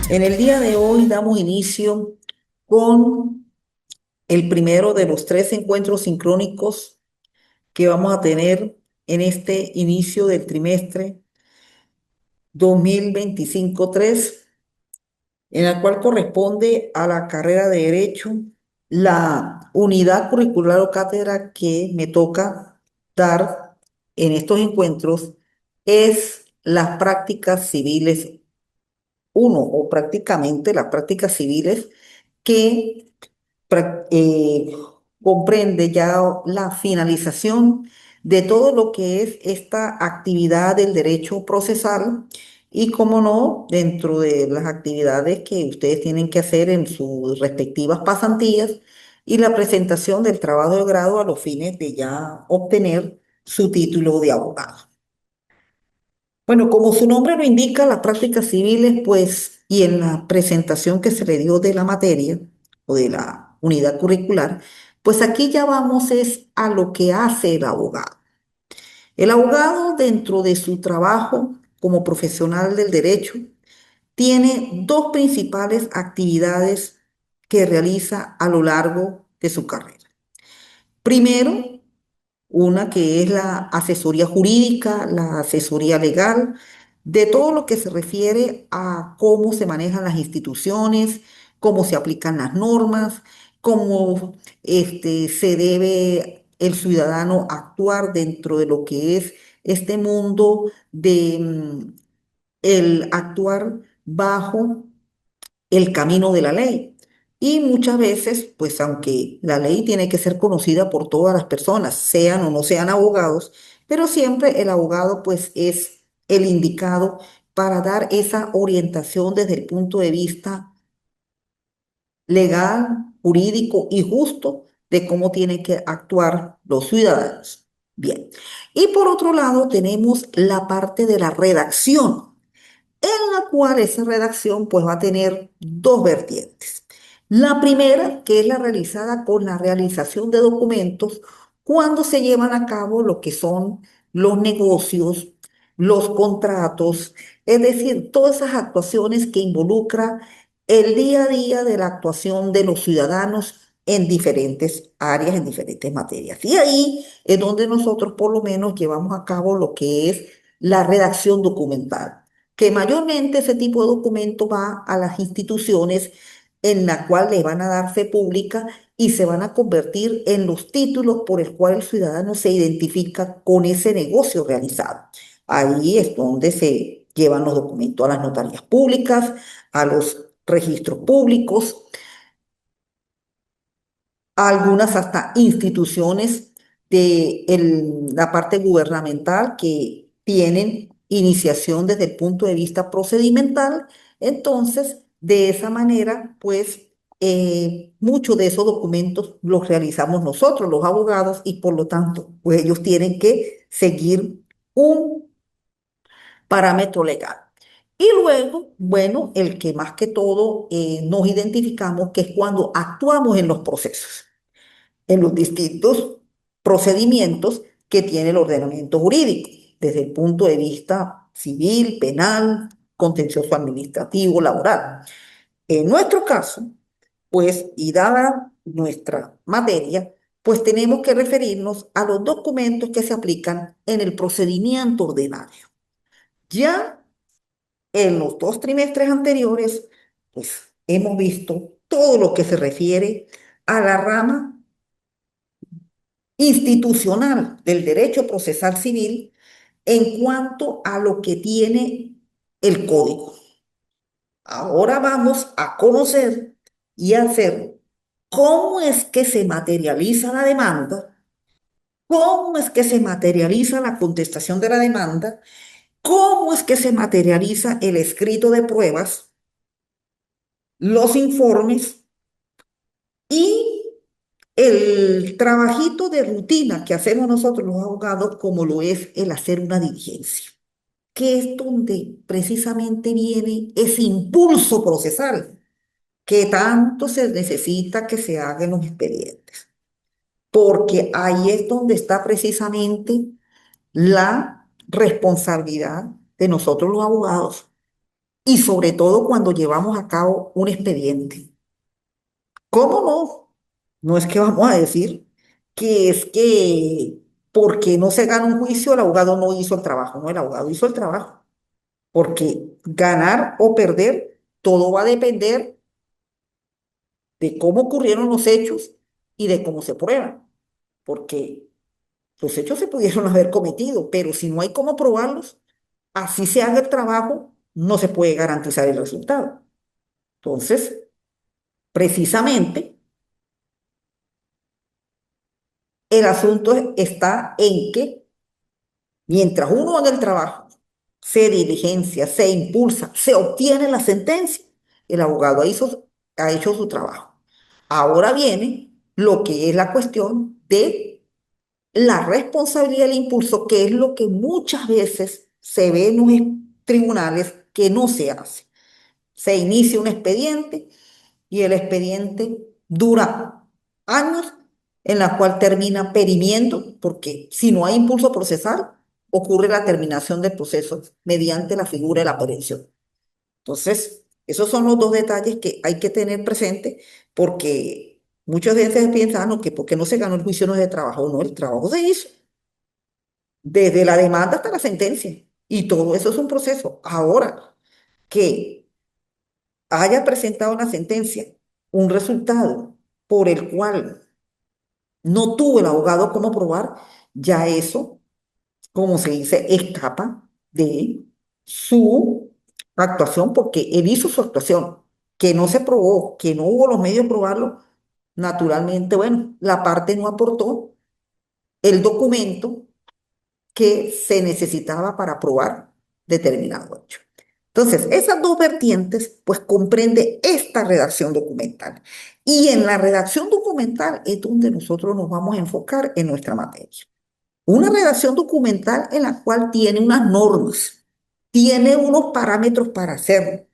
En el día de hoy damos inicio con el primero de los tres encuentros sincrónicos que vamos a tener en este inicio del trimestre 2025-3, en la cual corresponde a la carrera de Derecho, la unidad curricular o cátedra que me toca dar en estos encuentros es las prácticas civiles uno o prácticamente las prácticas civiles que pra- eh, comprende ya la finalización de todo lo que es esta actividad del derecho procesal y, como no, dentro de las actividades que ustedes tienen que hacer en sus respectivas pasantías y la presentación del trabajo de grado a los fines de ya obtener su título de abogado. Bueno, como su nombre lo indica, las prácticas civiles, pues, y en la presentación que se le dio de la materia o de la unidad curricular, pues aquí ya vamos es a lo que hace el abogado. El abogado, dentro de su trabajo como profesional del derecho, tiene dos principales actividades que realiza a lo largo de su carrera. Primero, una que es la asesoría jurídica, la asesoría legal, de todo lo que se refiere a cómo se manejan las instituciones, cómo se aplican las normas, cómo se debe el ciudadano actuar dentro de lo que es este mundo de el actuar bajo el camino de la ley. Y muchas veces, pues aunque la ley tiene que ser conocida por todas las personas, sean o no sean abogados, pero siempre el abogado pues es el indicado para dar esa orientación desde el punto de vista legal, jurídico y justo de cómo tienen que actuar los ciudadanos. Bien. Y por otro lado tenemos la parte de la redacción, en la cual esa redacción pues va a tener dos vertientes. La primera, que es la realizada con la realización de documentos cuando se llevan a cabo lo que son los negocios, los contratos, es decir, todas esas actuaciones que involucran el día a día de la actuación de los ciudadanos en diferentes áreas, en diferentes materias. Y ahí es donde nosotros por lo menos llevamos a cabo lo que es la redacción documental, que mayormente ese tipo de documento va a las instituciones en la cual le van a dar fe pública y se van a convertir en los títulos por el cual el ciudadano se identifica con ese negocio realizado. Ahí es donde se llevan los documentos a las notarías públicas, a los registros públicos, a algunas hasta instituciones de la parte gubernamental que tienen iniciación desde el punto de vista procedimental. Entonces, de esa manera, pues, muchos de esos documentos los realizamos nosotros, los abogados, y por lo tanto, pues ellos tienen que seguir un parámetro legal. Y luego, bueno, el que más que todo nos identificamos, que es cuando actuamos en los procesos, en los distintos procedimientos que tiene el ordenamiento jurídico, desde el punto de vista civil, penal, contencioso administrativo, laboral. En nuestro caso, pues, y dada nuestra materia, pues tenemos que referirnos a los documentos que se aplican en el procedimiento ordinario. Ya en los dos trimestres anteriores, pues hemos visto todo lo que se refiere a la rama institucional del derecho procesal civil en cuanto a lo que tiene el código. Ahora vamos a conocer y a hacer cómo es que se materializa la demanda, cómo es que se materializa la contestación de la demanda, cómo es que se materializa el escrito de pruebas, los informes y el trabajito de rutina que hacemos nosotros los abogados, como lo es el hacer una diligencia, que es donde precisamente viene ese impulso procesal que tanto se necesita que se haga en los expedientes, porque ahí es donde está precisamente la responsabilidad de nosotros los abogados y sobre todo cuando llevamos a cabo un expediente. ¿Cómo no? No es que vamos a decir que es que porque no se gana un juicio, el abogado no hizo el trabajo. No, el abogado hizo el trabajo. Porque ganar o perder, todo va a depender de cómo ocurrieron los hechos y de cómo se prueban. Porque los hechos se pudieron haber cometido, pero si no hay cómo probarlos, así se haga el trabajo, no se puede garantizar el resultado. Entonces, precisamente, el asunto está en que mientras uno en el trabajo se diligencia, se impulsa, se obtiene la sentencia, el abogado ha hecho su trabajo. Ahora viene lo que es la cuestión de la responsabilidad del impulso, que es lo que muchas veces se ve en los tribunales que no se hace. Se inicia un expediente y el expediente dura años en la cual termina perimiendo, porque si no hay impulso procesal, ocurre la terminación del proceso mediante la figura de la aprehensión. Entonces, esos son los dos detalles que hay que tener presente porque muchas veces piensan, "Ah, no, que porque no se ganó el juicio no es de trabajo, no, el trabajo se hizo, desde la demanda hasta la sentencia, y todo eso es un proceso. Ahora, que haya presentado una sentencia, un resultado por el cual no tuvo el abogado cómo probar, ya eso, como se dice, escapa de su actuación porque él hizo su actuación, que no se probó, que no hubo los medios de probarlo, naturalmente, bueno, la parte no aportó el documento que se necesitaba para probar determinado hecho. Entonces, esas dos vertientes, pues comprende esta redacción documental. Y en la redacción documental es donde nosotros nos vamos a enfocar en nuestra materia. Una redacción documental en la cual tiene unas normas, tiene unos parámetros para hacerlo.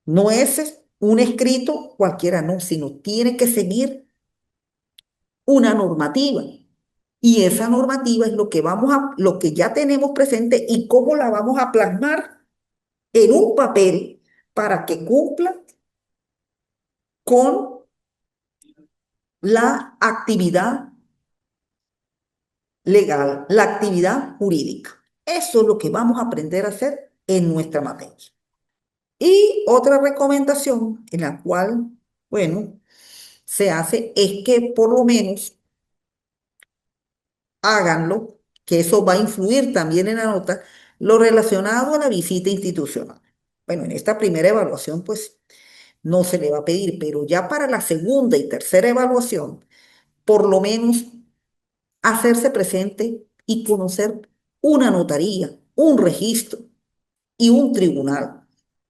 No es un escrito cualquiera, no, sino tiene que seguir una normativa. Y esa normativa es lo que ya tenemos presente y cómo la vamos a plasmar en un papel para que cumpla con la actividad legal, la actividad jurídica. Eso es lo que vamos a aprender a hacer en nuestra materia. Y otra recomendación en la cual, bueno, se hace es que por lo menos háganlo, que eso va a influir también en la nota, lo relacionado a la visita institucional. Bueno, en esta primera evaluación, pues no se le va a pedir, pero ya para la segunda y tercera evaluación, por lo menos hacerse presente y conocer una notaría, un registro y un tribunal.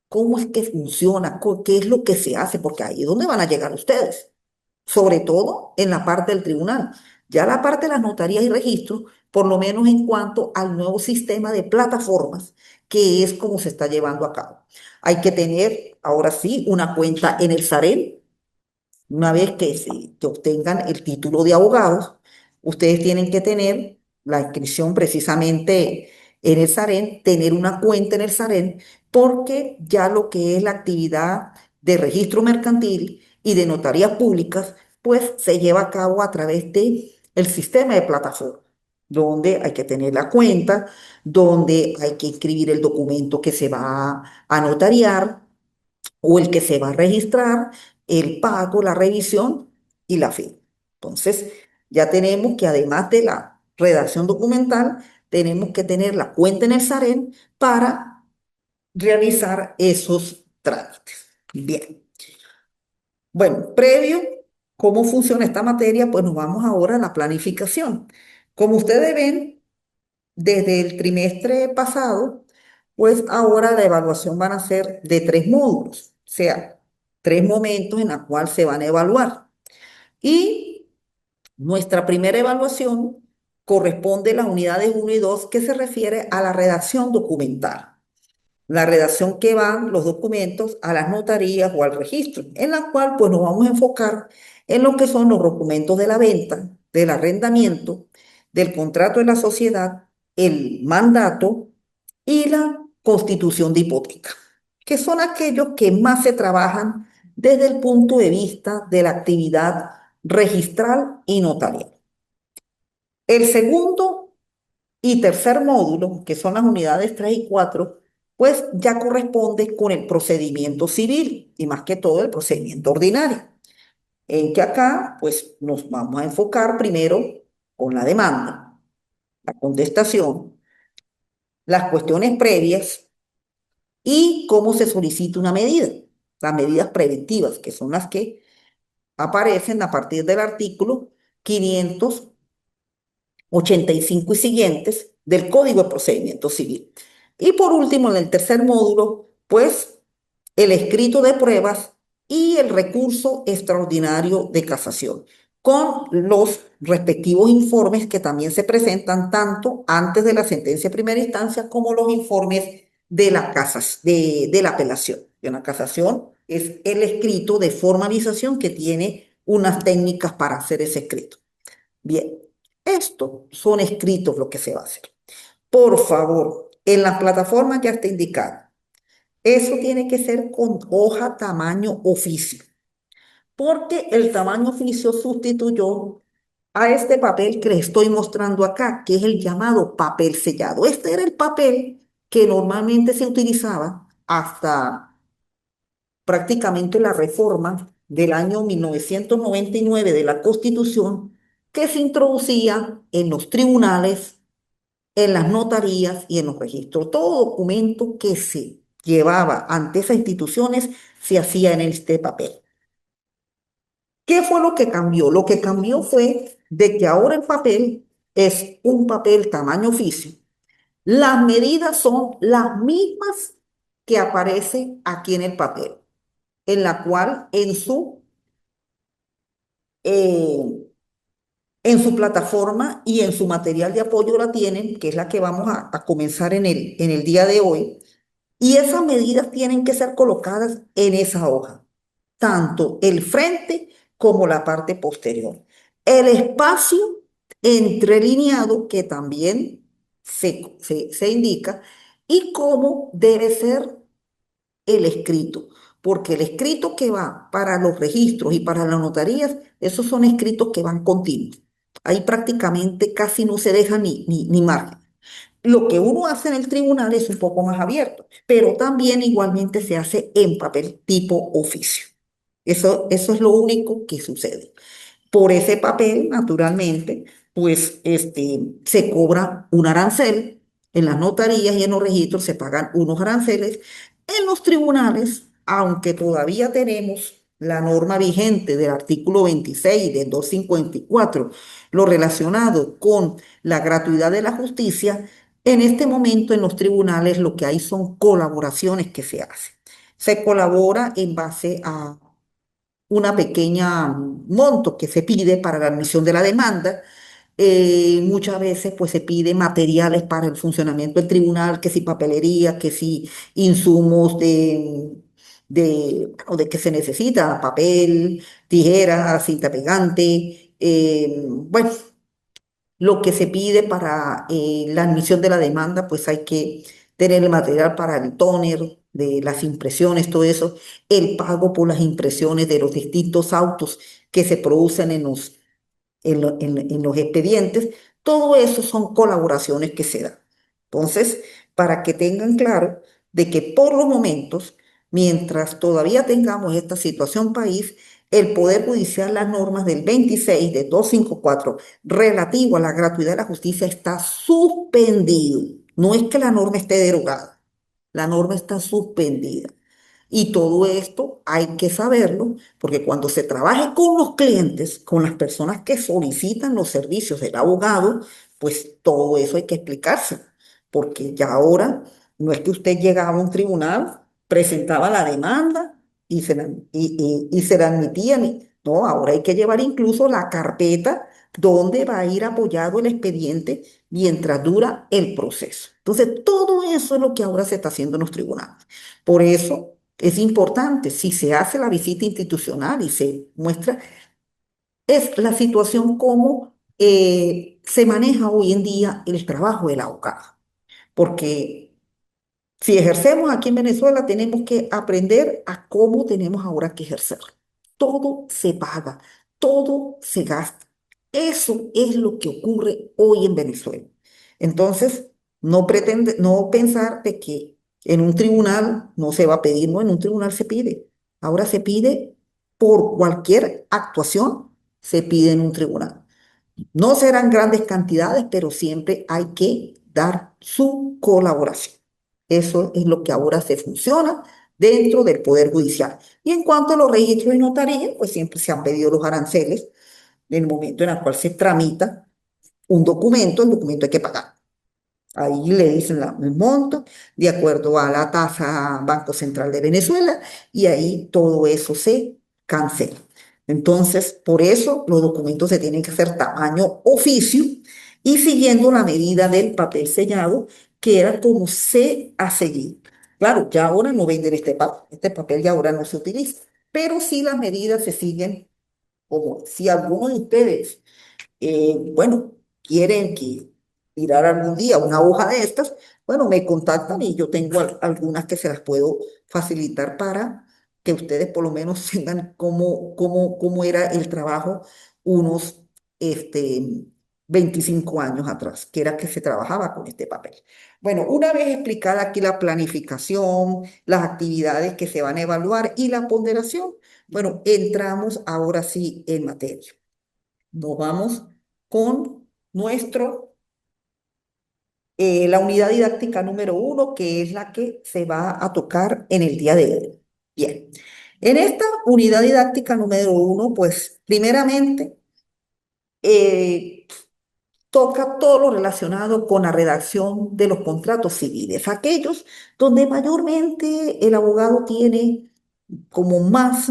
¿Cómo es que funciona? ¿Qué es lo que se hace? Porque ahí es donde van a llegar ustedes, sobre todo en la parte del tribunal. Ya la parte de las notarías y registros, por lo menos en cuanto al nuevo sistema de plataformas, que es como se está llevando a cabo. Hay que tener, ahora sí, una cuenta en el SAREL. Una vez que obtengan el título de abogados, ustedes tienen que tener la inscripción precisamente en el SAREN, tener una cuenta en el SAREN, porque ya lo que es la actividad de registro mercantil y de notarías públicas, pues se lleva a cabo a través de el sistema de plataforma, donde hay que tener la cuenta, donde hay que inscribir el documento que se va a notariar o el que se va a registrar, el pago, la revisión y la firma. Entonces, ya tenemos que además de la redacción documental, tenemos que tener la cuenta en el SAREN para realizar esos trámites. Bien. Bueno, previo, ¿cómo funciona esta materia? Pues nos vamos ahora a la planificación. Como ustedes ven, desde el trimestre pasado, pues ahora la evaluación van a ser de tres módulos, o sea, tres momentos en los cuales se van a evaluar. Y nuestra primera evaluación corresponde a las unidades uno y 2 que se refiere a la redacción documental. La redacción que van los documentos a las notarías o al registro, en la cual pues nos vamos a enfocar en lo que son los documentos de la venta, del arrendamiento, del contrato de la sociedad, el mandato y la constitución de hipoteca. que son aquellos que más se trabajan desde el punto de vista de la actividad registral y notarial. El segundo y tercer módulo, que son las unidades 3 y 4, pues ya corresponde con el procedimiento civil y más que todo el procedimiento ordinario, en que acá pues nos vamos a enfocar primero con la demanda, la contestación, las cuestiones previas y cómo se solicita una medida, las medidas preventivas, que son las que aparecen a partir del artículo 585 y siguientes del Código de Procedimiento Civil. Y por último, en el tercer módulo, pues el escrito de pruebas y el recurso extraordinario de casación, con los respectivos informes que también se presentan tanto antes de la sentencia de primera instancia como los informes de de la apelación. Y una casación es el escrito de formalización que tiene unas técnicas para hacer ese escrito. Bien, estos son escritos lo que se va a hacer. Por favor, en las plataformas ya está indicado. Eso tiene que ser con hoja tamaño oficio, porque el tamaño oficio sustituyó a este papel que les estoy mostrando acá, que es el llamado papel sellado. Este era el papel que normalmente se utilizaba hasta prácticamente la reforma del año 1999 de la Constitución, que se introducía en los tribunales, en las notarías y en los registros. Todo documento que se llevaba ante esas instituciones se hacía en este papel. ¿Qué fue lo que cambió? Lo que cambió fue de que ahora el papel es un papel tamaño oficio. Las medidas son las mismas que aparecen aquí en el papel, en la cual eh, en su plataforma y en su material de apoyo la tienen, que es la que vamos a comenzar en el día de hoy. Y esas medidas tienen que ser colocadas en esa hoja, tanto el frente como la parte posterior. El espacio entrelineado que también se indica y cómo debe ser el escrito, porque el escrito que va para los registros y para las notarías, esos son escritos que van continuos. Ahí prácticamente casi no se deja ni margen. Lo que uno hace en el tribunal es un poco más abierto, pero también igualmente se hace en papel tipo oficio. Eso es lo único que sucede. Por ese papel, naturalmente, pues se cobra un arancel. En las notarías y en los registros se pagan unos aranceles. En los tribunales, aunque todavía tenemos la norma vigente del artículo 26 del 254, lo relacionado con la gratuidad de la justicia, en este momento en los tribunales lo que hay son colaboraciones que se hacen. Se colabora en base a una pequeña monto que se pide para la admisión de la demanda. Muchas veces pues se pide materiales para el funcionamiento del tribunal, que si papelería, que si insumos bueno, de que se necesita, papel, tijeras, cinta pegante, bueno, lo que se pide para la admisión de la demanda, pues hay que tener el material para el tóner, de las impresiones, todo eso, el pago por las impresiones de los distintos autos que se producen en los expedientes, todo eso son colaboraciones que se dan. Entonces, para que tengan claro de que por los momentos, mientras todavía tengamos esta situación país, el Poder Judicial, las normas del 26 de 254 relativo a la gratuidad de la justicia está suspendido. No es que la norma esté derogada, la norma está suspendida. Y todo esto hay que saberlo, porque cuando se trabaje con los clientes, con las personas que solicitan los servicios del abogado, pues todo eso hay que explicárselo, porque ya ahora no es que usted llegaba a un tribunal, presentaba la demanda y se la admitían. No, ahora hay que llevar incluso la carpeta donde va a ir apoyado el expediente mientras dura el proceso. Entonces, todo eso es lo que ahora se está haciendo en los tribunales. Por eso es importante, si se hace la visita institucional y se muestra, es la situación como se maneja hoy en día el trabajo del abogado. Porque Si ejercemos aquí en Venezuela, tenemos que aprender a cómo tenemos ahora que ejercer. Todo se paga, todo se gasta. Eso es lo que ocurre hoy en Venezuela. Entonces, no pensar de que en un tribunal no se va a pedir, no, en un tribunal se pide. Ahora se pide por cualquier actuación, se pide en un tribunal. No serán grandes cantidades, pero siempre hay que dar su colaboración. Eso es lo que ahora se funciona dentro del Poder Judicial. Y en cuanto a los registros y notarías, pues siempre se han pedido los aranceles en el momento en el cual se tramita un documento, el documento hay que pagar. Ahí le dicen el monto de acuerdo a la tasa Banco Central de Venezuela y ahí todo eso se cancela. Entonces, por eso los documentos se tienen que hacer tamaño oficio y siguiendo la medida del papel sellado, que era como se ha seguido. Claro, ya ahora no venden este papel ya ahora no se utiliza, pero sí las medidas se siguen como si alguno de ustedes bueno, quieren que tirar algún día una hoja de estas, bueno, me contactan y yo tengo algunas que se las puedo facilitar para que ustedes por lo menos tengan cómo era el trabajo unos este, 25 años atrás, que era que se trabajaba con este papel. Bueno, una vez explicada aquí la planificación, las actividades que se van a evaluar y la ponderación, bueno, entramos ahora sí en materia. Nos vamos con la unidad didáctica número 1, que es la que se va a tocar en el día de hoy. Bien, en esta unidad didáctica número 1, pues primeramente eh, toca todo lo relacionado con la redacción de los contratos civiles, aquellos donde mayormente el abogado tiene como más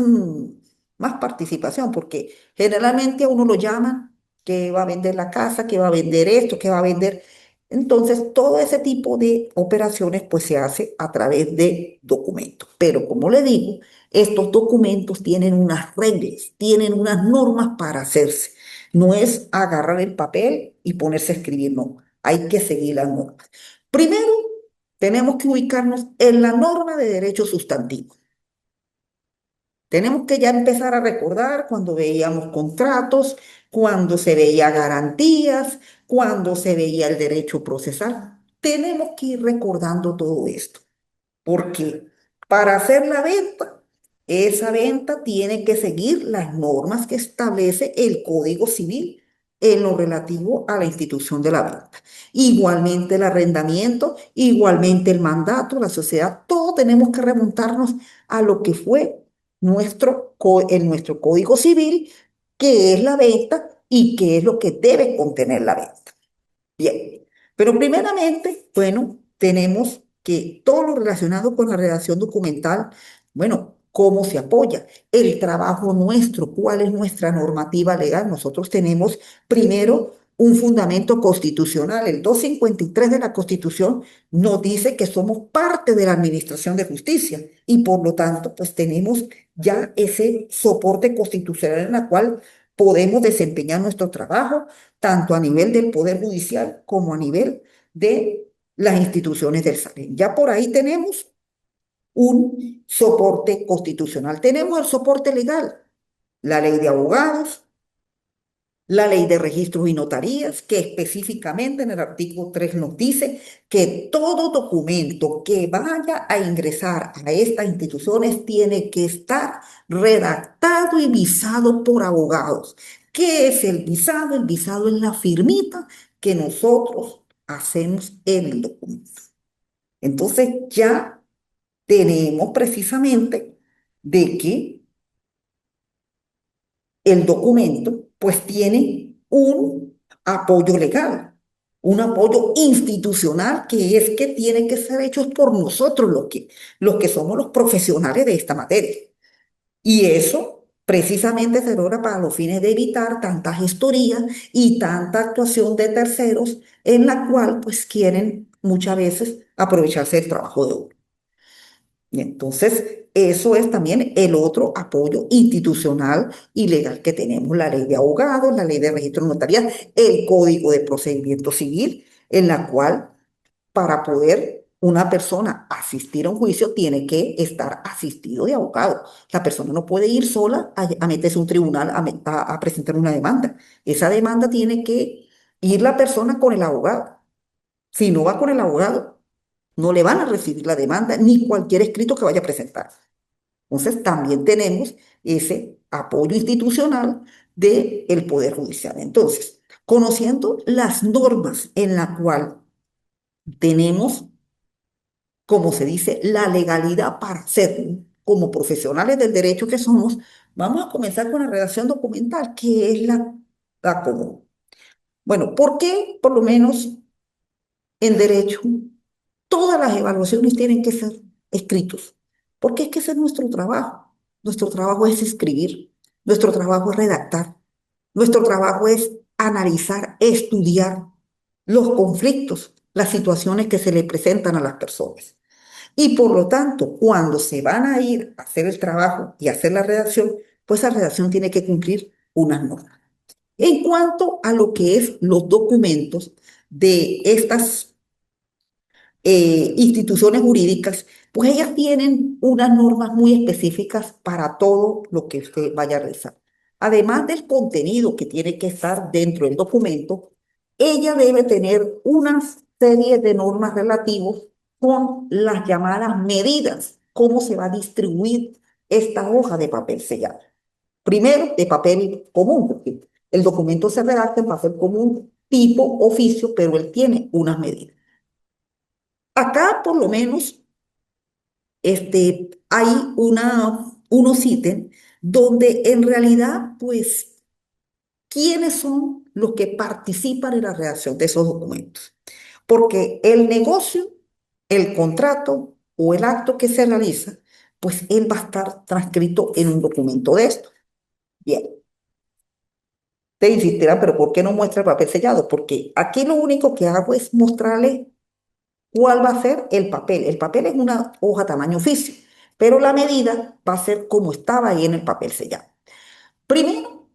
participación, porque generalmente a uno lo llaman que va a vender la casa, que va a vender esto, que va a vender. Entonces, todo ese tipo de operaciones pues se hace a través de documentos. Pero como le digo, estos documentos tienen unas reglas, tienen unas normas para hacerse. No es agarrar el papel y ponerse a escribir, no. Hay que seguir las normas. Primero, tenemos que ubicarnos en la norma de derecho sustantivo. Tenemos que ya empezar a recordar cuando veíamos contratos, cuando se veía garantías, cuando se veía el derecho procesal. Tenemos que ir recordando todo esto. Porque para hacer la venta, esa venta tiene que seguir las normas que establece el Código Civil en lo relativo a la institución de la venta. Igualmente el arrendamiento, igualmente el mandato, la sociedad, todo tenemos que remontarnos a lo que fue en nuestro Código Civil, que es la venta y qué es lo que debe contener la venta. Bien, pero primeramente, bueno, tenemos que todo lo relacionado con la redacción documental, bueno, cómo se apoya, el trabajo nuestro, cuál es nuestra normativa legal. Nosotros tenemos primero un fundamento constitucional. El 253 de la Constitución nos dice que somos parte de la Administración de Justicia y por lo tanto, pues tenemos ya ese soporte constitucional en la cual podemos desempeñar nuestro trabajo tanto a nivel del Poder Judicial como a nivel de las instituciones del SAREN. Ya por ahí tenemos un soporte constitucional. Tenemos el soporte legal, la ley de abogados, la ley de registros y notarías, que específicamente en el artículo 3 nos dice que todo documento que vaya a ingresar a estas instituciones tiene que estar redactado y visado por abogados. ¿Qué es el visado? El visado es la firmita que nosotros hacemos en el documento. Entonces ya tenemos precisamente de que el documento pues tiene un apoyo legal, un apoyo institucional que es que tiene que ser hecho por nosotros los que somos los profesionales de esta materia. Y eso precisamente se logra para los fines de evitar tanta gestoría y tanta actuación de terceros en la cual pues quieren muchas veces aprovecharse del trabajo de uno. Y entonces, eso es también el otro apoyo institucional y legal que tenemos, la ley de abogados, la ley de registro notarial, el Código de Procedimiento Civil, en la cual para poder una persona asistir a un juicio tiene que estar asistido de abogado. La persona no puede ir sola a meterse a un tribunal a presentar una demanda. Esa demanda tiene que ir la persona con el abogado. Si no va con el abogado, no le van a recibir la demanda ni cualquier escrito que vaya a presentar. Entonces, también tenemos ese apoyo institucional del Poder Judicial. Entonces, conociendo las normas en la cual tenemos, como se dice, la legalidad para hacerlo, como profesionales del derecho que somos, vamos a comenzar con la redacción documental, que es la común. Bueno, ¿por qué, por lo menos en derecho, todas las evaluaciones tienen que ser escritos? Porque es que ese es nuestro trabajo. Nuestro trabajo es escribir, nuestro trabajo es redactar, nuestro trabajo es analizar, estudiar los conflictos, las situaciones que se le presentan a las personas. Y por lo tanto, cuando se van a ir a hacer el trabajo y hacer la redacción, pues esa redacción tiene que cumplir unas normas. En cuanto a lo que es los documentos de estas instituciones jurídicas, pues ellas tienen unas normas muy específicas para todo lo que usted vaya a realizar. Además del contenido que tiene que estar dentro del documento, ella debe tener una serie de normas relativas con las llamadas medidas, cómo se va a distribuir esta hoja de papel sellado. Primero, de papel común, porque el documento se redacta en papel común tipo oficio, pero él tiene unas medidas. Acá, por lo menos, hay unos ítems donde en realidad, pues, ¿quiénes son los que participan en la redacción de esos documentos? Porque el negocio, el contrato o el acto que se realiza, pues él va a estar transcrito en un documento de esto. Bien, te insistirán, pero ¿por qué no muestra el papel sellado? Porque aquí lo único que hago es mostrarle cuál va a ser el papel. El papel es una hoja tamaño oficio, pero la medida va a ser como estaba ahí en el papel sellado. Primero,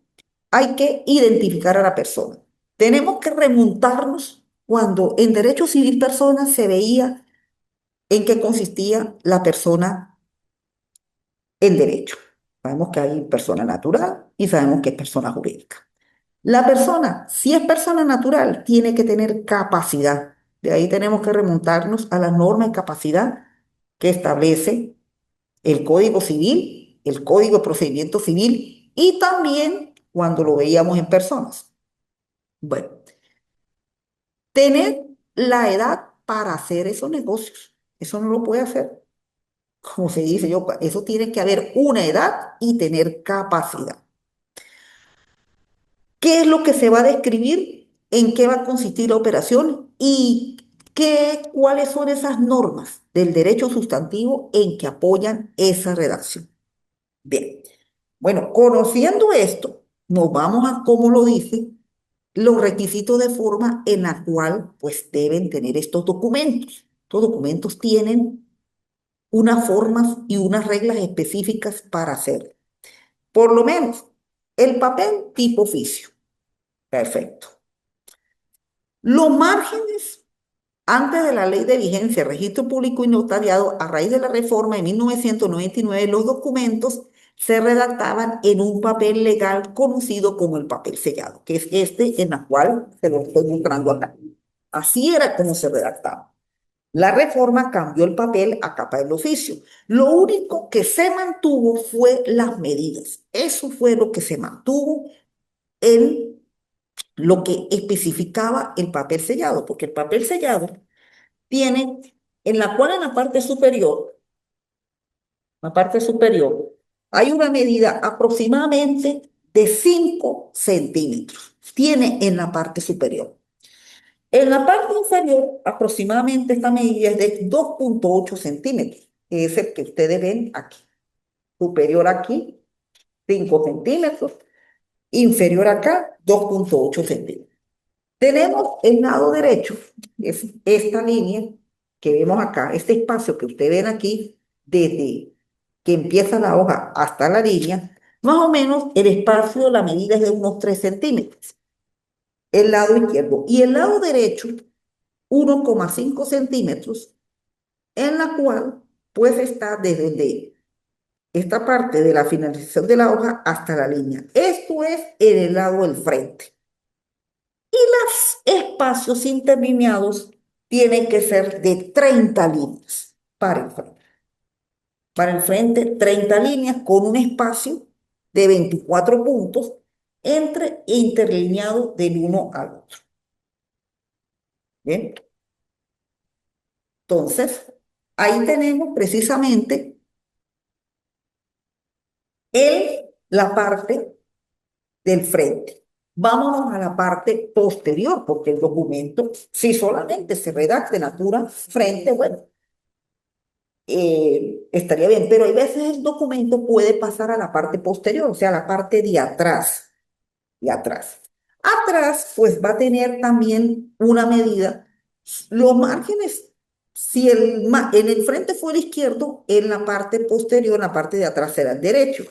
hay que identificar a la persona. Tenemos que remontarnos cuando en derecho civil persona se veía en qué consistía la persona en derecho. Sabemos que hay persona natural y sabemos que es persona jurídica. La persona, si es persona natural, tiene que tener capacidad. De ahí tenemos que remontarnos a la norma de capacidad que establece el Código Civil, el Código de Procedimiento Civil y también cuando lo veíamos en personas. Bueno, tener la edad para hacer esos negocios, eso no lo puede hacer. Como se dice yo, eso tiene que haber una edad y tener capacidad. ¿Qué es lo que se va a describir? ¿En qué va a consistir la operación? ¿Y cuáles son esas normas del derecho sustantivo en que apoyan esa redacción? Bien, bueno, conociendo esto, nos vamos a, como lo dice, los requisitos de forma en la cual pues deben tener estos documentos. Estos documentos tienen unas formas y unas reglas específicas para hacerlo. Por lo menos, el papel tipo oficio. Perfecto. Los márgenes antes de la ley de vigencia, registro público y notariado, a raíz de la reforma de 1999, los documentos se redactaban en un papel legal conocido como el papel sellado, que es este en el cual se lo estoy mostrando acá. Así era como se redactaba. La reforma cambió el papel a capa del oficio. Lo único que se mantuvo fue las medidas. Eso fue lo que se mantuvo en lo que especificaba el papel sellado, porque el papel sellado tiene, en la cual en la parte superior, hay una medida aproximadamente de 5 centímetros. Tiene en la parte superior. En la parte inferior, aproximadamente esta medida es de 2,8 centímetros, que es el que ustedes ven aquí. Superior aquí, 5 centímetros. Inferior acá, 2,8 centímetros. Tenemos el lado derecho, es esta línea que vemos acá, este espacio que ustedes ven aquí, desde que empieza la hoja hasta la línea, más o menos el espacio, la medida es de unos 3 centímetros, el lado izquierdo. Y el lado derecho, 1,5 centímetros, en la cual pues está desde esta parte de la finalización de la hoja hasta la línea. Esto es en el lado del frente. Los espacios interlineados tienen que ser de 30 líneas para el frente. Para el frente, 30 líneas con un espacio de 24 puntos entre interlineados del uno al otro. ¿Bien? Entonces, ahí tenemos precisamente la parte del frente. Vámonos a la parte posterior, porque el documento, si solamente se redacta en la pura frente, bueno, estaría bien, pero hay veces el documento puede pasar a la parte posterior, o sea, a la parte de atrás, de atrás. Atrás, pues va a tener también una medida. Los márgenes, si en el frente fue el izquierdo, en la parte posterior, en la parte de atrás será el derecho.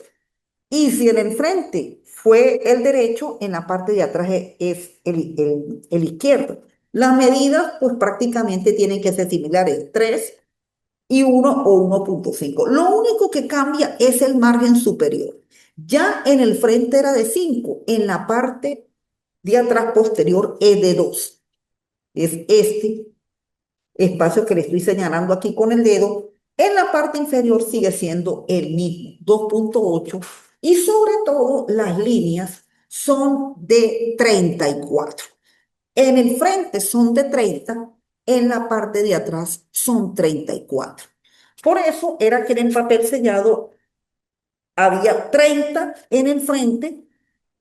Y si en el frente fue el derecho, en la parte de atrás es el izquierdo. Las medidas, pues prácticamente tienen que ser similares, 3 y 1 o 1,5. Lo único que cambia es el margen superior. Ya en el frente era de 5, en la parte de atrás posterior es de 2. Es este espacio que le estoy señalando aquí con el dedo. En la parte inferior sigue siendo el mismo, 2,8. Y sobre todo las líneas son de 34. En el frente son de 30, en la parte de atrás son 34. Por eso era que en el papel sellado había 30 en el frente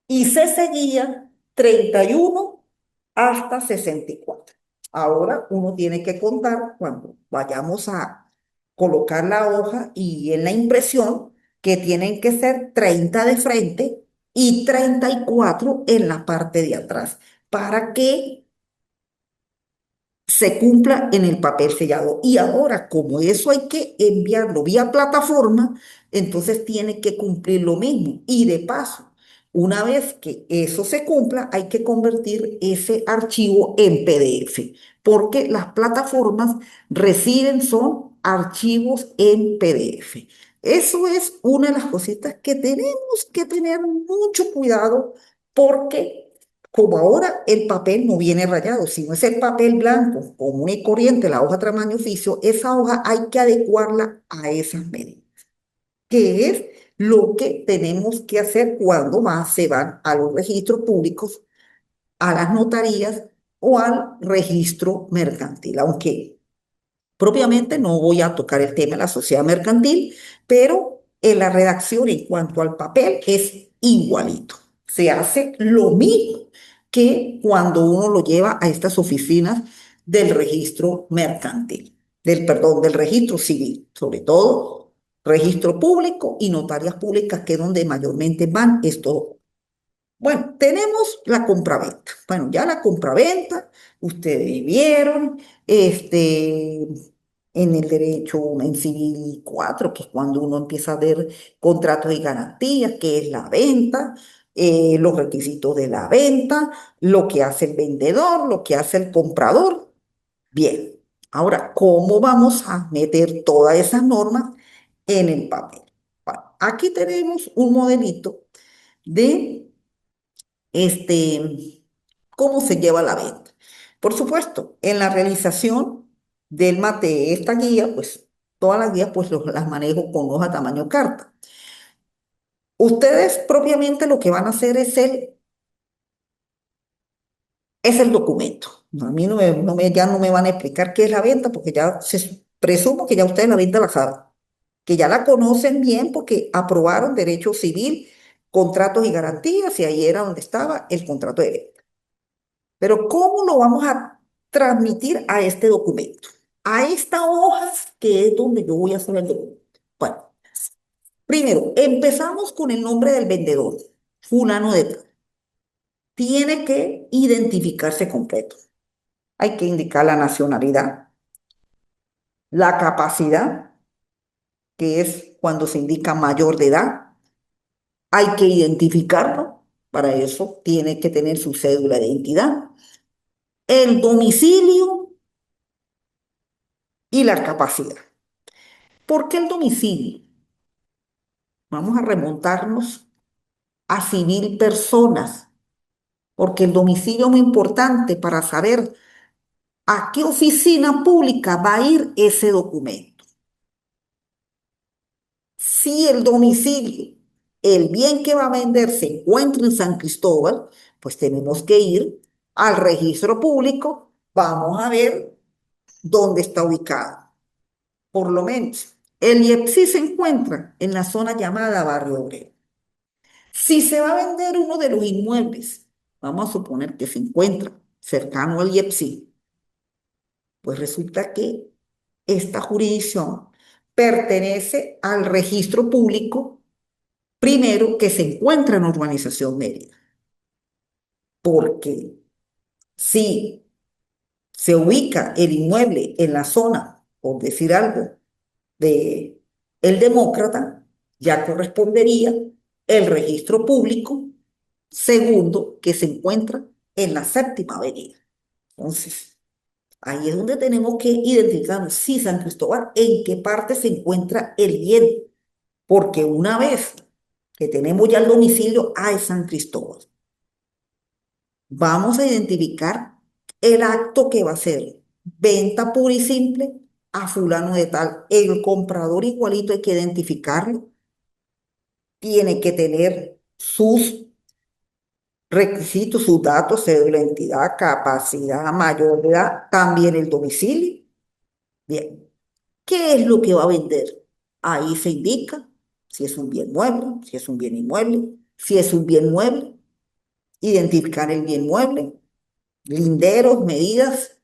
y se seguía 31 hasta 64. Ahora uno tiene que contar cuando vayamos a colocar la hoja y en la impresión que tienen que ser 30 de frente y 34 en la parte de atrás para que se cumpla en el papel sellado. Y ahora, como eso hay que enviarlo vía plataforma, entonces tiene que cumplir lo mismo. Y de paso, una vez que eso se cumpla, hay que convertir ese archivo en PDF, porque las plataformas reciben son archivos en PDF. Eso es una de las cositas que tenemos que tener mucho cuidado porque como ahora el papel no viene rayado, sino es el papel blanco común y corriente, la hoja tamaño oficio, esa hoja hay que adecuarla a esas medidas, que es lo que tenemos que hacer cuando más se van a los registros públicos, a las notarías o al registro mercantil, aunque propiamente no voy a tocar el tema de la sociedad mercantil, pero en la redacción en cuanto al papel es igualito. Se hace lo mismo que cuando uno lo lleva a estas oficinas del registro mercantil, perdón, del registro civil, sobre todo registro público y notarias públicas, que es donde mayormente van estos. Bueno, tenemos la compraventa. Bueno, ya la compraventa, ustedes vieron, en el derecho, en civil 4, que es cuando uno empieza a ver contratos y garantías, que es la venta, los requisitos de la venta, lo que hace el vendedor, lo que hace el comprador. Bien, ahora, ¿cómo vamos a meter todas esas normas en el papel? Bueno, aquí tenemos un modelito de cómo se lleva la venta. Por supuesto, en la realización de esta guía, pues todas las guías pues las manejo con hoja tamaño carta. Ustedes propiamente lo que van a hacer es el documento. A mí ya no me van a explicar qué es la venta porque ya presumo que ya ustedes la venta la saben, que ya la conocen bien porque aprobaron derecho civil, contratos y garantías y ahí era donde estaba el contrato de venta. Pero ¿cómo lo vamos a transmitir a este documento? A esta hoja que es donde yo voy a hacer el documento. Bueno, primero, empezamos con el nombre del vendedor, fulano de tal. Tiene que identificarse completo. Hay que indicar la nacionalidad, la capacidad, que es cuando se indica mayor de edad. Hay que identificarlo. Para eso tiene que tener su cédula de identidad. El domicilio y la capacidad. ¿Por qué el domicilio? Vamos a remontarnos a civil personas, porque el domicilio es muy importante para saber a qué oficina pública va a ir ese documento. Si el domicilio, el bien que va a vender se encuentra en San Cristóbal, pues tenemos que ir al registro público, vamos a ver dónde está ubicado. Por lo menos, el IEPSI se encuentra en la zona llamada Barrio Obrero. Si se va a vender uno de los inmuebles, vamos a suponer que se encuentra cercano al IEPSI, pues resulta que esta jurisdicción pertenece al registro público primero que se encuentra en Urbanización Mérida, porque si se ubica el inmueble en la zona, por decir algo, de el demócrata, ya correspondería el registro público segundo que se encuentra en la séptima avenida. Entonces, ahí es donde tenemos que identificar si San Cristóbal, en qué parte se encuentra el bien, porque una vez que tenemos ya el domicilio, hay San Cristóbal. Vamos a identificar el acto que va a ser venta pura y simple a fulano de tal. El comprador igualito hay que identificarlo. Tiene que tener sus requisitos, sus datos, cédula de identidad, capacidad, mayor de edad, también el domicilio. Bien, ¿qué es lo que va a vender? Ahí se indica si es un bien mueble, si es un bien inmueble, si es un bien mueble, identificar el bien mueble, linderos, medidas,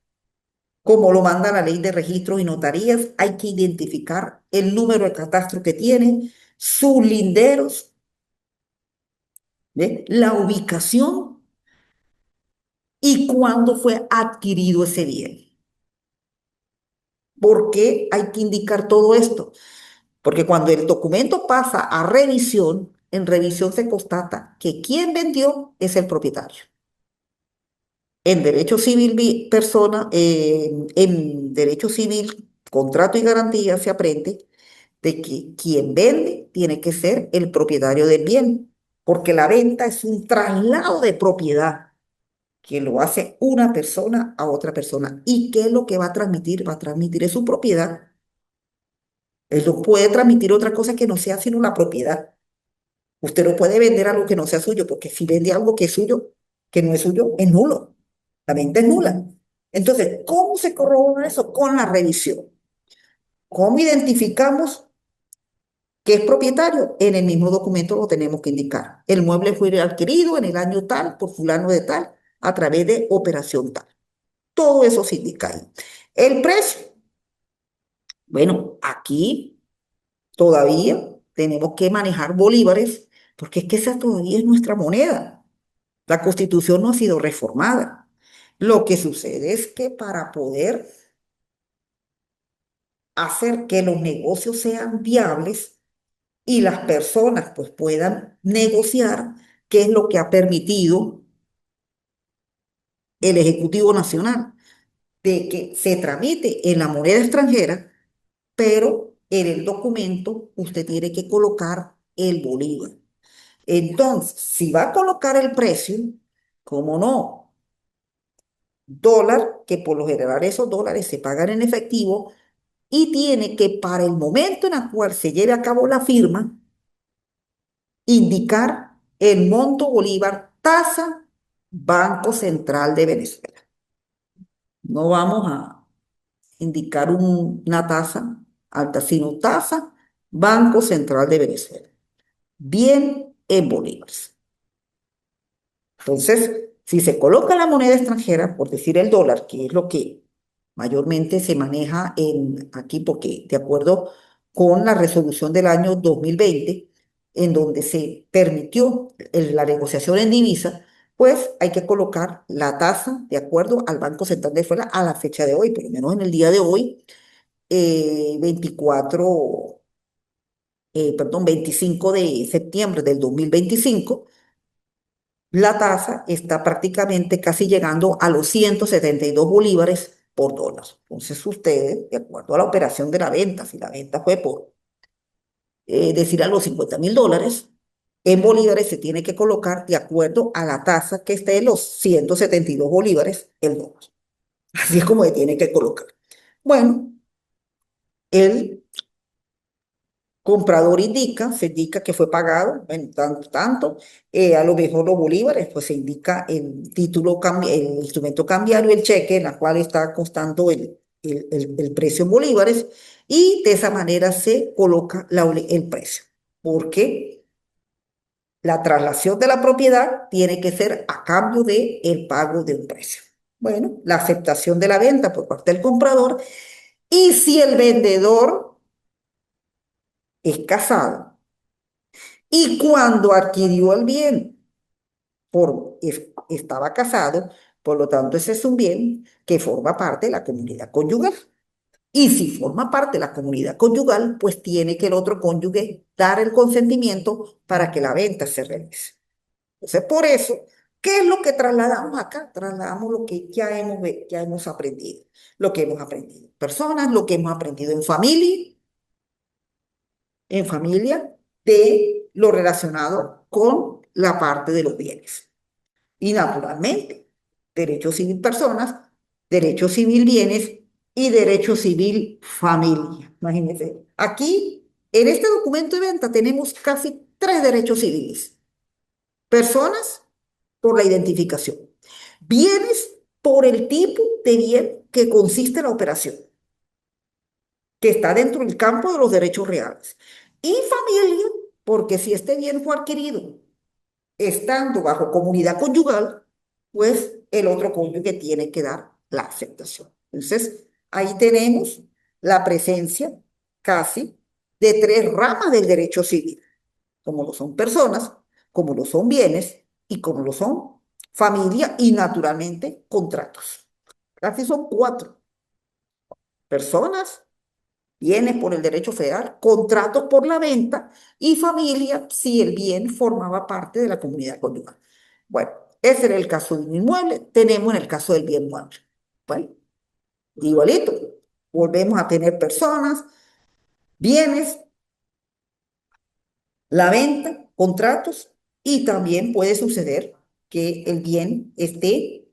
como lo manda la ley de registros y notarías, hay que identificar el número de catastro que tiene, sus linderos, ¿ve? La ubicación y cuándo fue adquirido ese bien. ¿Por qué hay que indicar todo esto? Porque cuando el documento pasa a revisión, en revisión se constata que quien vendió es el propietario. En derecho civil, en derecho civil, contrato y garantía se aprende de que quien vende tiene que ser el propietario del bien, porque la venta es un traslado de propiedad que lo hace una persona a otra persona. ¿Y qué es lo que va a transmitir? Va a transmitir es su propiedad. Él no puede transmitir otra cosa que no sea sino la propiedad. Usted no puede vender algo que no sea suyo, porque si vende algo que es suyo, que no es suyo, es nulo. La venta es nula. Entonces, ¿cómo se corrobora eso? Con la revisión. ¿Cómo identificamos que es propietario? En el mismo documento lo tenemos que indicar. El mueble fue adquirido en el año tal, por fulano de tal, a través de operación tal. Todo eso se indica ahí. El precio. Bueno, aquí todavía tenemos que manejar bolívares, porque es que esa todavía es nuestra moneda. La Constitución no ha sido reformada. Lo que sucede es que para poder hacer que los negocios sean viables y las personas pues puedan negociar, qué es lo que ha permitido el Ejecutivo Nacional, de que se tramite en la moneda extranjera, pero en el documento usted tiene que colocar el bolívar. Entonces, si va a colocar el precio, ¿cómo no? Dólar, que por lo general esos dólares se pagan en efectivo, y tiene que para el momento en el cual se lleve a cabo la firma, indicar el monto bolívar, tasa, Banco Central de Venezuela. No vamos a indicar una tasa alta, sino tasa, Banco Central de Venezuela. Bien en bolívares. Entonces, si se coloca la moneda extranjera, por decir el dólar, que es lo que mayormente se maneja aquí, porque de acuerdo con la resolución del año 2020, en donde se permitió la negociación en divisa, pues hay que colocar la tasa de acuerdo al Banco Central de Venezuela a la fecha de hoy, por lo menos en el día de hoy, 24, perdón, 25 de septiembre del 2025. La tasa está prácticamente casi llegando a los 172 bolívares por dólar. Entonces ustedes, de acuerdo a la operación de la venta, si la venta fue por, decir a los $50.000, en bolívares se tiene que colocar de acuerdo a la tasa que esté de los 172 bolívares el dólar. Así es como se tiene que colocar. Bueno, el comprador indica, se indica que fue pagado en tanto, tanto, a lo mejor los bolívares, pues se indica el título, el instrumento cambiario, el cheque, en la cual está constando el precio en bolívares, y de esa manera se coloca el precio, porque la traslación de la propiedad tiene que ser a cambio de el pago de un precio. Bueno, la aceptación de la venta por parte del comprador, y si el vendedor es casado y cuando adquirió el bien estaba casado, por lo tanto ese es un bien que forma parte de la comunidad conyugal. Y si forma parte de la comunidad conyugal, pues tiene que el otro cónyuge dar el consentimiento para que la venta se realice. Entonces, por eso, ¿qué es lo que trasladamos acá? Trasladamos lo que ya hemos aprendido. Lo que hemos aprendido en personas, lo que hemos aprendido en familia, de lo relacionado con la parte de los bienes. Y naturalmente, derecho civil personas, derecho civil bienes y derecho civil familia. Imagínense, aquí, en este documento de venta tenemos casi tres derechos civiles. Personas por la identificación. Bienes por el tipo de bien que consiste en la operación, que está dentro del campo de los derechos reales. Y familia, porque si este bien fue adquirido estando bajo comunidad conyugal, pues el otro cónyuge tiene que dar la aceptación. Entonces, ahí tenemos la presencia casi de tres ramas del derecho civil, como lo son personas, como lo son bienes y como lo son familia y naturalmente contratos. Casi son cuatro: personas, bienes por el derecho federal, contratos por la venta y familia si el bien formaba parte de la comunidad conyugal. Bueno, ese era el caso de un inmueble. Tenemos en el caso del bien mueble. Bueno, igualito. Volvemos a tener personas, bienes, la venta, contratos, y también puede suceder que el bien esté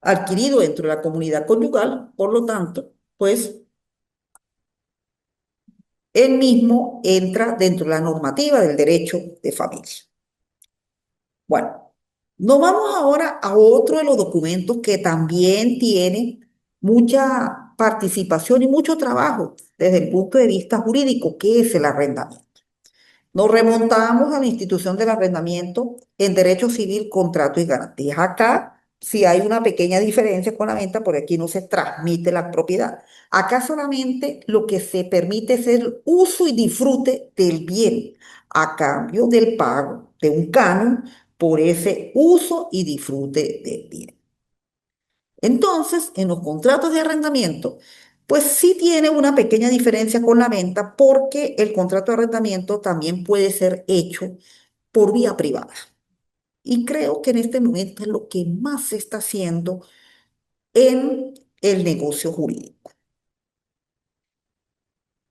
adquirido dentro de la comunidad conyugal, por lo tanto, pues él mismo entra dentro de la normativa del derecho de familia. Bueno, nos vamos ahora a otro de los documentos que también tiene mucha participación y mucho trabajo desde el punto de vista jurídico, que es el arrendamiento. Nos remontamos a la institución del arrendamiento en derecho civil, contrato y garantías. Acá sí hay una pequeña diferencia con la venta, porque aquí no se transmite la propiedad. Acá solamente lo que se permite es el uso y disfrute del bien a cambio del pago de un canon por ese uso y disfrute del bien. Entonces, en los contratos de arrendamiento, pues sí tiene una pequeña diferencia con la venta, porque el contrato de arrendamiento también puede ser hecho por vía privada. Y creo que en este momento es lo que más se está haciendo en el negocio jurídico.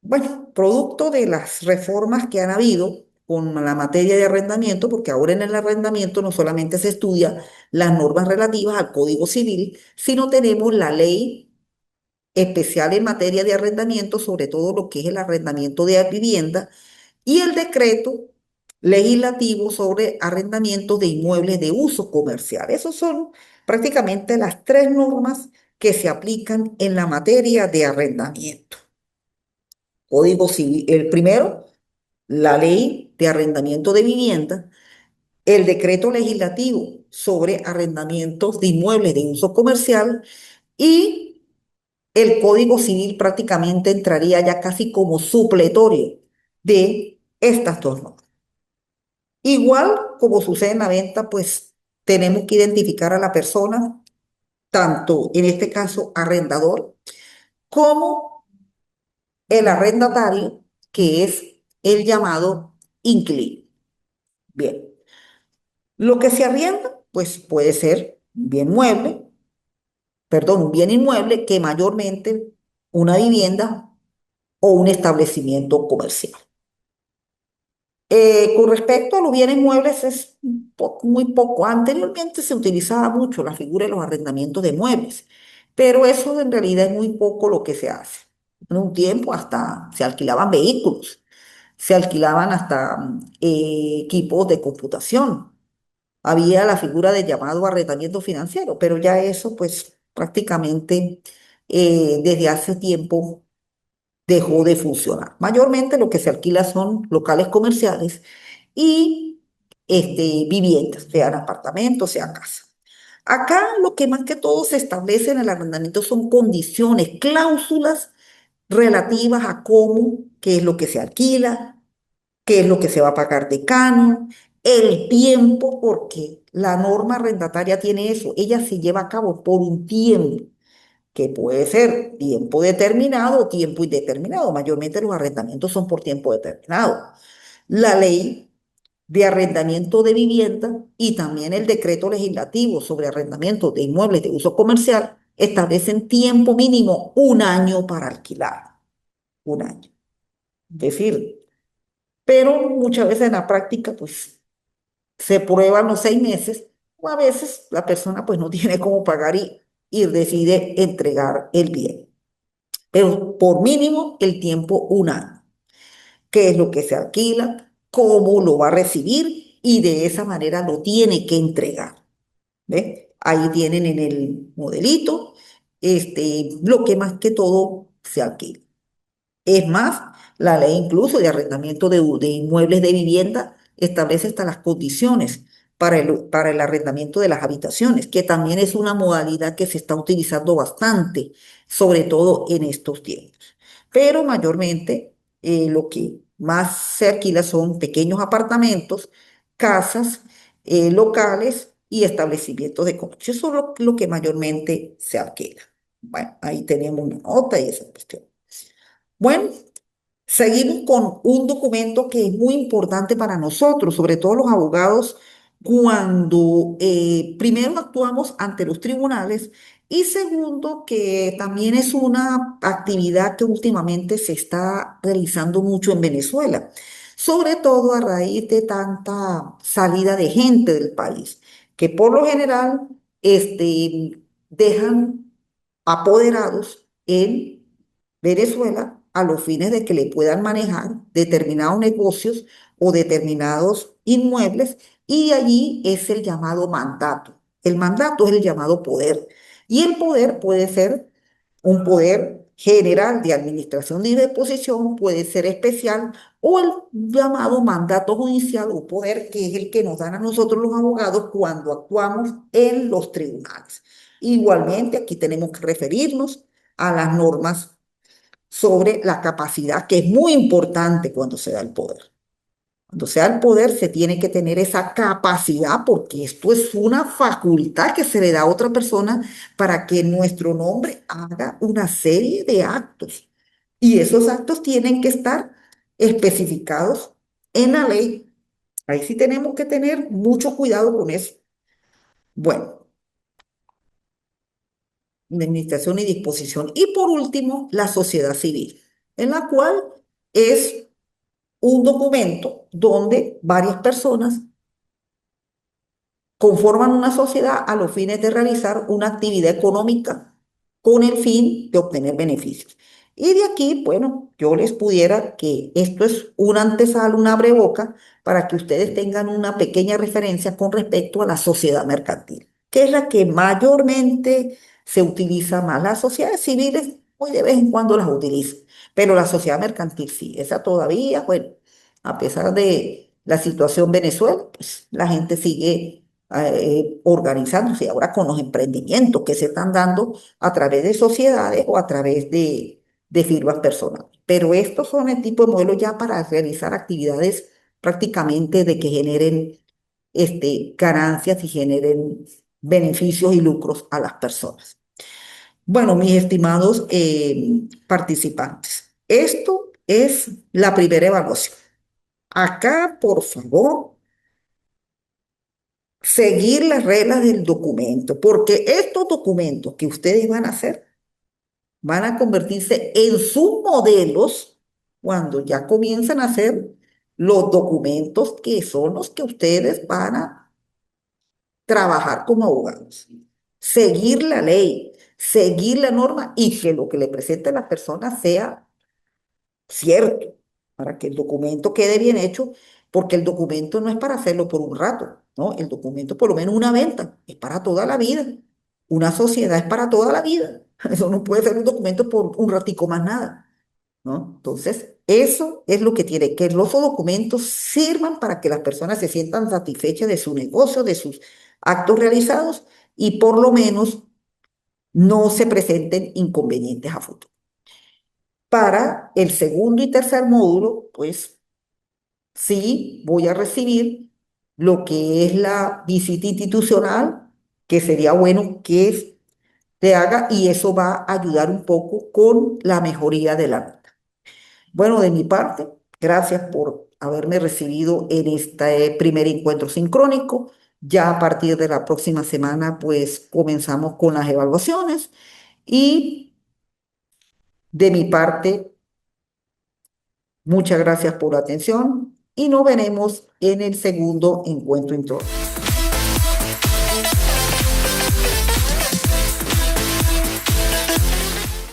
Bueno, producto de las reformas que han habido con la materia de arrendamiento, porque ahora en el arrendamiento no solamente se estudia las normas relativas al Código Civil, sino tenemos la ley especial en materia de arrendamiento, sobre todo lo que es el arrendamiento de vivienda, y el decreto legislativo sobre arrendamiento de inmuebles de uso comercial. Esos son prácticamente las tres normas que se aplican en la materia de arrendamiento. Código Civil, el primero, la ley de arrendamiento de vivienda, el decreto legislativo sobre arrendamientos de inmuebles de uso comercial, y el Código Civil prácticamente entraría ya casi como supletorio de estas dos normas. Igual como sucede en la venta, pues tenemos que identificar a la persona, tanto en este caso arrendador, como el arrendatario, que es el llamado inquilino. Bien, lo que se arrienda, pues puede ser bien mueble, perdón, un bien inmueble que mayormente una vivienda o un establecimiento comercial. Con respecto a los bienes muebles, es muy poco. Anteriormente se utilizaba mucho la figura de los arrendamientos de muebles, pero eso en realidad es muy poco lo que se hace. En un tiempo hasta se alquilaban vehículos, se alquilaban hasta equipos de computación. Había la figura de llamado arrendamiento financiero, pero ya eso pues prácticamente desde hace tiempo dejó de funcionar. Mayormente lo que se alquila son locales comerciales y viviendas, sean apartamentos, sean casas. Acá lo que más que todo se establece en el arrendamiento son condiciones, cláusulas relativas a cómo, qué es lo que se alquila, qué es lo que se va a pagar de canon, el tiempo, porque la norma arrendataria tiene eso, ella se lleva a cabo por un tiempo que puede ser tiempo determinado o tiempo indeterminado. Mayormente los arrendamientos son por tiempo determinado. La ley de arrendamiento de vivienda y también el decreto legislativo sobre arrendamiento de inmuebles de uso comercial establecen tiempo mínimo 1 año para alquilar. 1 año. Es decir, pero muchas veces en la práctica, pues se prueban los 6 meses o a veces la persona pues no tiene cómo pagar y decide entregar el bien. Pero por mínimo el tiempo 1 año. ¿Qué es lo que se alquila? ¿Cómo lo va a recibir? Y de esa manera lo tiene que entregar. ¿Ve? Ahí tienen en el modelito lo que más que todo se alquila. Es más, la ley incluso de arrendamiento de inmuebles de vivienda establece hasta las condiciones para el arrendamiento de las habitaciones, que también es una modalidad que se está utilizando bastante, sobre todo en estos tiempos. Pero mayormente lo que más se alquila son pequeños apartamentos, casas, locales y establecimientos de comercio. Eso es lo que mayormente se alquila. Bueno, ahí tenemos una nota y esa cuestión. Bueno, seguimos con un documento que es muy importante para nosotros, sobre todo los abogados, cuando primero actuamos ante los tribunales y segundo que también es una actividad que últimamente se está realizando mucho en Venezuela, sobre todo a raíz de tanta salida de gente del país, que por lo general dejan apoderados en Venezuela a los fines de que le puedan manejar determinados negocios o determinados inmuebles y allí es el llamado mandato. El mandato es el llamado poder y el poder puede ser un poder general de administración y disposición, puede ser especial o el llamado mandato judicial o poder que es el que nos dan a nosotros los abogados cuando actuamos en los tribunales. Igualmente, aquí tenemos que referirnos a las normas sobre la capacidad, que es muy importante cuando se da el poder. Cuando se da el poder se tiene que tener esa capacidad porque esto es una facultad que se le da a otra persona para que nuestro nombre haga una serie de actos. Y esos actos tienen que estar especificados en la ley. Ahí sí tenemos que tener mucho cuidado con eso. Bueno, administración y disposición. Y por último, la sociedad civil, en la cual es un documento donde varias personas conforman una sociedad a los fines de realizar una actividad económica con el fin de obtener beneficios. Y de aquí, bueno, yo les pudiera que esto es una antesala, una abreboca, para que ustedes tengan una pequeña referencia con respecto a la sociedad mercantil, que es la que mayormente se utiliza más. Las sociedades civiles, muy de vez en cuando las utilizan, pero la sociedad mercantil sí, esa todavía, bueno, a pesar de la situación Venezuela, pues la gente sigue organizándose ahora con los emprendimientos que se están dando a través de sociedades o a través de firmas personales. Pero estos son el tipo de modelos ya para realizar actividades prácticamente de que generen ganancias y generen beneficios y lucros a las personas. Bueno, mis estimados participantes, esto es la primera evaluación. Acá, por favor, seguir las reglas del documento, porque estos documentos que ustedes van a hacer van a convertirse en sus modelos cuando ya comiencen a hacer los documentos que son los que ustedes van a trabajar como abogados. Seguir la ley, seguir la norma y que lo que le presente la persona sea cierto, para que el documento quede bien hecho, porque el documento no es para hacerlo por un rato, ¿no? El documento, por lo menos una venta, es para toda la vida. Una sociedad es para toda la vida. Eso no puede ser un documento por un ratico más nada, ¿no? Entonces, eso es lo que tiene, que los documentos sirvan para que las personas se sientan satisfechas de su negocio, de sus actos realizados y por lo menos no se presenten inconvenientes a futuro. Para el segundo y tercer módulo, pues sí voy a recibir lo que es la visita institucional, que sería bueno que te haga y eso va a ayudar un poco con la mejoría de la nota. Bueno, de mi parte, gracias por haberme recibido en este primer encuentro sincrónico. Ya a partir de la próxima semana, pues comenzamos con las evaluaciones y de mi parte, muchas gracias por la atención y nos veremos en el segundo encuentro introductorio.